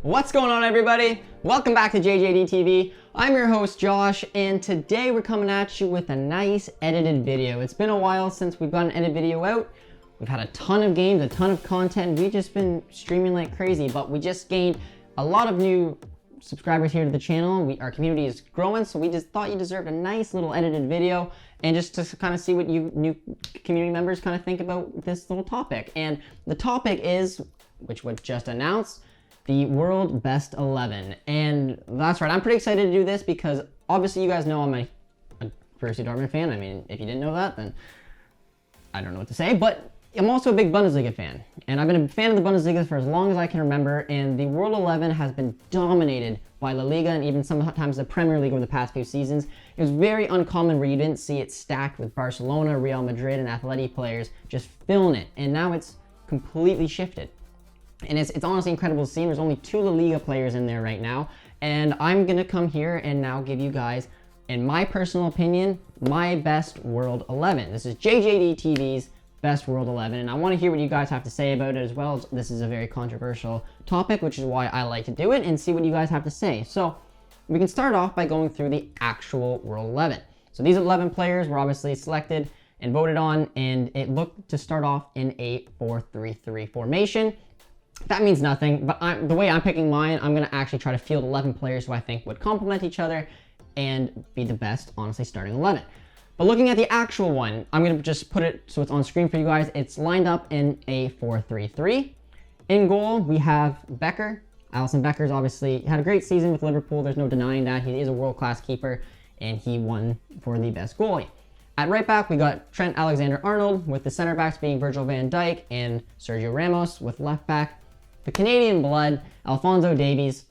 What's going on, everybody? Welcome back to JJD TV. I'm your host Josh, and today we're coming at you with a nice edited video. It's been a while since we've got an edited video out. We've had a ton of games, a ton of content. We've just been streaming like crazy, but we just gained a lot of new subscribers here to the channel. Our community is growing, so we just thought you deserved a nice little edited video, and just to kind of see what you new community members kind of think about this little topic. And the topic is, which was just announced, the World Best 11. And that's right, I'm pretty excited to do this because obviously you guys know I'm a Borussia Dortmund fan. I mean, if you didn't know that, then I don't know what to say, but I'm also a big Bundesliga fan. And I've been a fan of the Bundesliga for as long as I can remember, and the World 11 has been dominated by La Liga and even sometimes the Premier League over the past few seasons. It was very uncommon where you didn't see it stacked with Barcelona, Real Madrid, and Atleti players just filling it, and now it's completely shifted. And it's honestly incredible to see. There's only 2 La Liga players in there right now. And I'm going to come here and now give you guys, in my personal opinion, my best World 11. This is JJD TV's best World 11. And I want to hear what you guys have to say about it as well. This is a very controversial topic, which is why I like to do it, and see what you guys have to say. So we can start off by going through the actual World 11. So these 11 players were obviously selected and voted on, and it looked to start off in a 4-3-3 formation. That means nothing, but the way I'm picking mine, I'm going to actually try to field 11 players who I think would complement each other and be the best, honestly, starting 11. But looking at the actual one, I'm going to just put it so it's on screen for you guys. It's lined up in a 4-3-3. In goal, we have Becker. Allison Becker's obviously had a great season with Liverpool. There's no denying that. He is a world-class keeper, and he won for the best goalie. At right back, we got Trent Alexander-Arnold, with the center backs being Virgil van Dijk and Sergio Ramos. With left back, the Canadian blood, Alphonso Davies.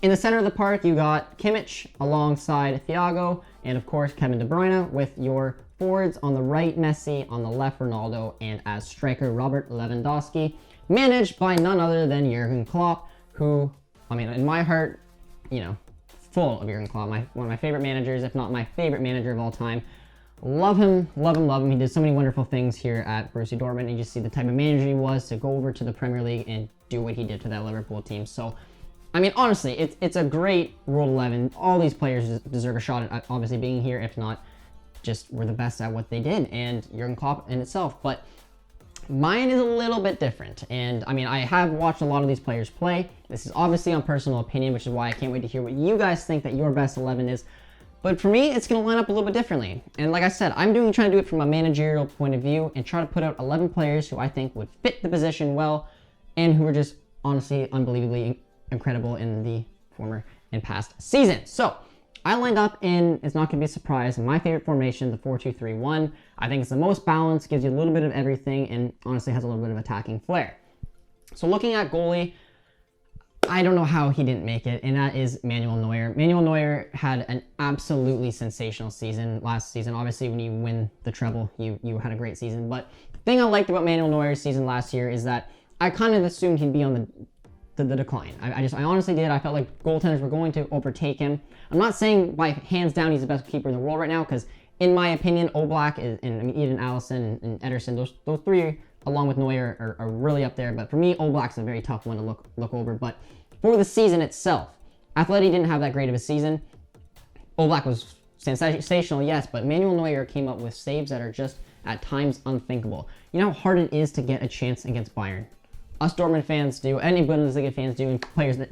In the center of the park, you got Kimmich alongside Thiago, and of course Kevin De Bruyne, with your forwards on the right Messi, on the left Ronaldo, and as striker Robert Lewandowski, managed by none other than Jurgen Klopp, who, I mean, in my heart, you know, full of Jurgen Klopp, one of my favorite managers, if not my favorite manager of all time. Love him, love him, love him. He did so many wonderful things here at Borussia Dortmund, and you just see the type of manager he was to go over to the Premier League and do what he did to that Liverpool team. So, I mean, honestly, it's a great World 11. All these players deserve a shot at obviously being here, if not just were the best at what they did, and Jurgen Klopp in itself. But mine is a little bit different, and I mean, I have watched a lot of these players play. This is obviously on personal opinion, which is why I can't wait to hear what you guys think that your best 11 is. But for me, it's going to line up a little bit differently. And like I said, I'm trying to do it from a managerial point of view and try to put out 11 players who I think would fit the position well and who are just honestly unbelievably incredible in the former and past season. So I lined up in, it's not going to be a surprise, my favorite formation, the 4-2-3-1. I think it's the most balanced, gives you a little bit of everything, and honestly has a little bit of attacking flair. So looking at goalie, I don't know how he didn't make it, and that is Manuel Neuer. Manuel Neuer had an absolutely sensational season last season. Obviously, when you win the treble, you had a great season. But the thing I liked about Manuel Neuer's season last year is that I kind of assumed he'd be on the decline. I honestly did. I felt like goaltenders were going to overtake him. I'm not saying by hands down he's the best keeper in the world right now, because in my opinion, Oblak and I mean, even Allison and Ederson, those three, along with Neuer, are really up there. But for me, Oblak's a very tough one to look over. But for the season itself, Atleti didn't have that great of a season. Oblak was sensational, yes, but Manuel Neuer came up with saves that are just at times unthinkable. You know how hard it is to get a chance against Bayern? Us Dortmund fans do, any Bundesliga fans do, and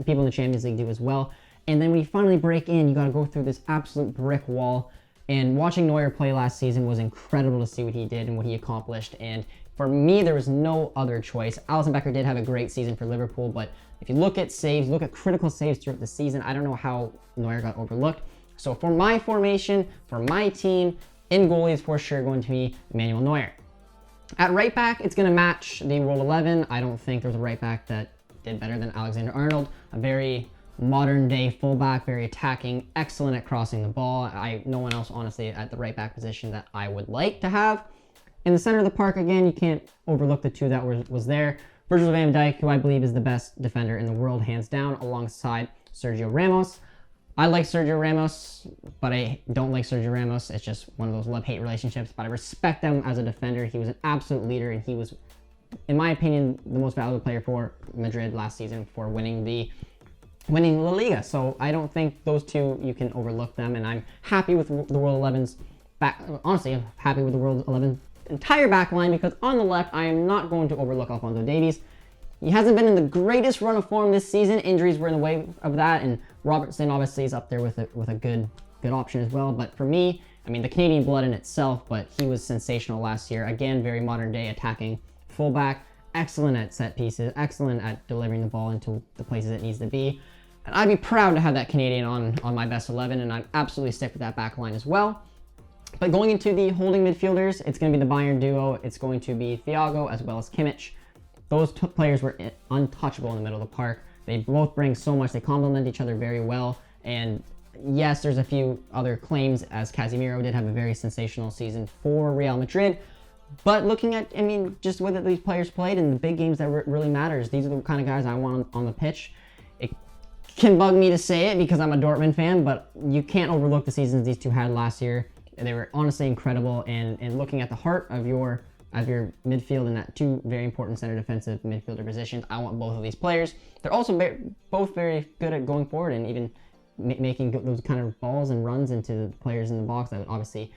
people in the Champions League do as well. And then when you finally break in, you got to go through this absolute brick wall. And watching Neuer play last season was incredible to see what he did and what he accomplished. And for me, there was no other choice. Allison Becker did have a great season for Liverpool, but if you look at saves, look at critical saves throughout the season, I don't know how Neuer got overlooked. So for my formation, for my team, in goalie is for sure going to be Manuel Neuer. At right back, it's going to match the World 11. I don't think there's a right back that did better than Alexander-Arnold. A very modern day fullback, very attacking, excellent at crossing the ball. No one else, honestly, at the right back position that I would like to have. In the center of the park, again, you can't overlook the two that was there. Virgil van Dijk, who I believe is the best defender in the world, hands down, alongside Sergio Ramos. I like Sergio Ramos, but I don't like Sergio Ramos. It's just one of those love-hate relationships, but I respect him as a defender. He was an absolute leader, and he was, in my opinion, the most valuable player for Madrid last season for winning the winning La Liga. So I don't think those two, you can overlook them, and I'm happy with the World 11's back. Honestly, I'm happy with the World 11 entire back line, because on the left, I am not going to overlook Alphonso Davies. He hasn't been in the greatest run of form this season. Injuries were in the way of that, and Robertson obviously is up there with a good option as well. But for me, I mean, the Canadian blood in itself, but he was sensational last year. Again, very modern day attacking fullback, excellent at set pieces, excellent at delivering the ball into the places it needs to be. And I'd be proud to have that Canadian on my best 11, and I'd absolutely stick with that back line as well. But going into the holding midfielders, it's going to be the Bayern duo. It's going to be Thiago as well as Kimmich. Those players were untouchable in the middle of the park. They both bring so much. They complement each other very well. And yes, there's a few other claims, as Casemiro did have a very sensational season for Real Madrid. But looking at, I mean, just whether these players played in the big games that really matters, these are the kind of guys I want on the pitch. It can bug me to say it because I'm a Dortmund fan, but you can't overlook the seasons these two had last year. They were honestly incredible, and looking at the heart of your midfield and that two very important center defensive midfielder positions, I want both of these players. They're also both very good at going forward and even making those kind of balls and runs into the players in the box that would obviously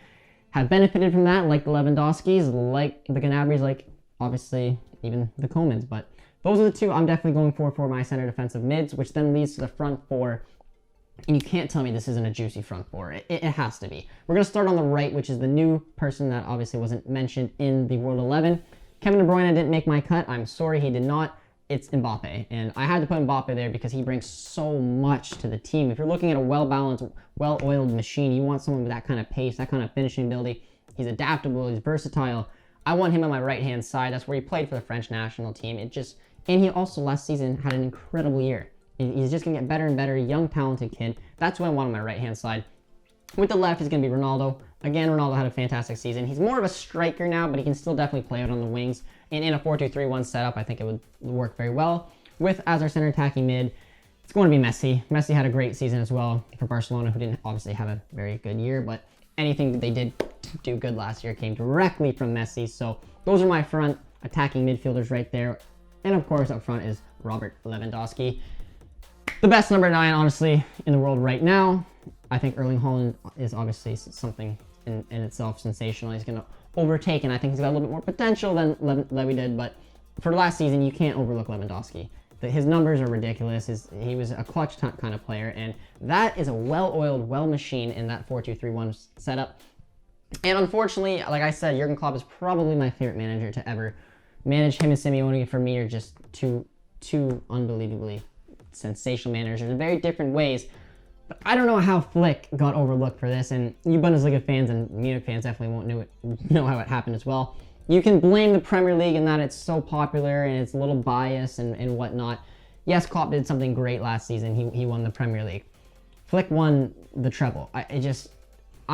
have benefited from that, like the Lewandowskis, like the Gnabry's, like obviously even the Komans. But those are the two I'm definitely going for my center defensive mids, which then leads to the front four. And you can't tell me this isn't a juicy front four. It has to be. We're going to start on the right, which is the new person that obviously wasn't mentioned in the World 11. Kevin De Bruyne didn't make my cut. I'm sorry he did not. It's Mbappe. And I had to put Mbappe there because he brings so much to the team. If you're looking at a well-balanced, well-oiled machine, you want someone with that kind of pace, that kind of finishing ability. He's adaptable. He's versatile. I want him on my right-hand side. That's where he played for the French national team. And he also last season had an incredible year. He's just going to get better and better, young, talented kid. That's what I want on my right-hand side. With the left is going to be Ronaldo. Again, Ronaldo had a fantastic season. He's more of a striker now, but he can still definitely play out on the wings. And in a 4-2-3-1 setup, I think it would work very well. With, as our center attacking mid, it's going to be Messi. Messi had a great season as well for Barcelona, who didn't obviously have a very good year, but anything that they did do good last year came directly from Messi. So those are my front attacking midfielders right there. And of course, up front is Robert Lewandowski. The best number 9, honestly, in the world right now. I think Erling Haaland is obviously something in itself sensational. He's going to overtake, and I think he's got a little bit more potential than Levy did. But for last season, you can't overlook Lewandowski. His numbers are ridiculous. He was a clutch kind of player, and that is a well-oiled, well-machined in that 4-2-3-1 setup. And unfortunately, like I said, Jurgen Klopp is probably my favorite manager to ever manage. Him and Simeone, for me, are just two unbelievably sensational managers in very different ways. But I don't know how Flick got overlooked for this, and you Bundesliga fans and Munich fans definitely won't know how it happened as well. You can blame the Premier League in that it's so popular and it's a little biased and whatnot. Yes, Klopp did something great last season. He won the Premier League. Flick won the treble. I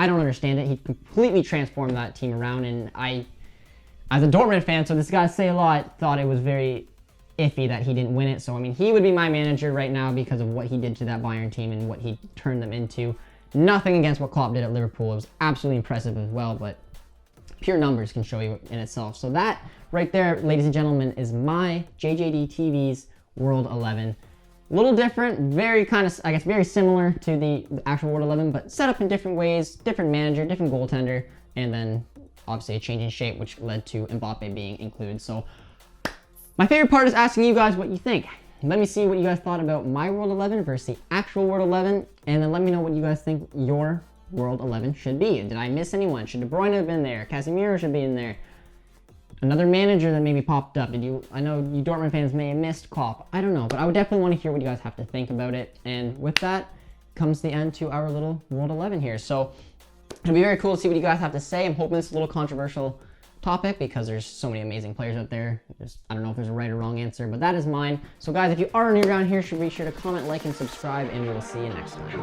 don't understand it. He completely transformed that team around, and I, as a Dortmund fan, so this guy say a lot, thought it was very iffy that he didn't win it. So I mean, he would be my manager right now because of what he did to that Bayern team and what he turned them into. Nothing against what Klopp did at Liverpool. It was absolutely impressive as well, but pure numbers can show you in itself. So that right there, ladies and gentlemen, is my JJD TV's World 11. A little different, very kind of, I guess, very similar to the actual World 11, but set up in different ways, different manager, different goaltender, and then obviously a change in shape, which led to Mbappe being included. So my favorite part is asking you guys what you think. Let me see what you guys thought about my World 11 versus the actual World 11, and then let me know what you guys think your World 11 should be. Did I miss anyone? Should De Bruyne have been there? Casemiro should be in there. Another manager that maybe popped up. I know you Dortmund fans may have missed Klopp. I don't know, but I would definitely want to hear what you guys have to think about it. And with that comes the end to our little World 11 here. So it'll be very cool to see what you guys have to say. I'm hoping it's a little controversial topic because there's so many amazing players out there. I don't know if there's a right or wrong answer, but that is mine. So guys, if you are new around here, be sure to comment, like, and subscribe, and we will see you next time.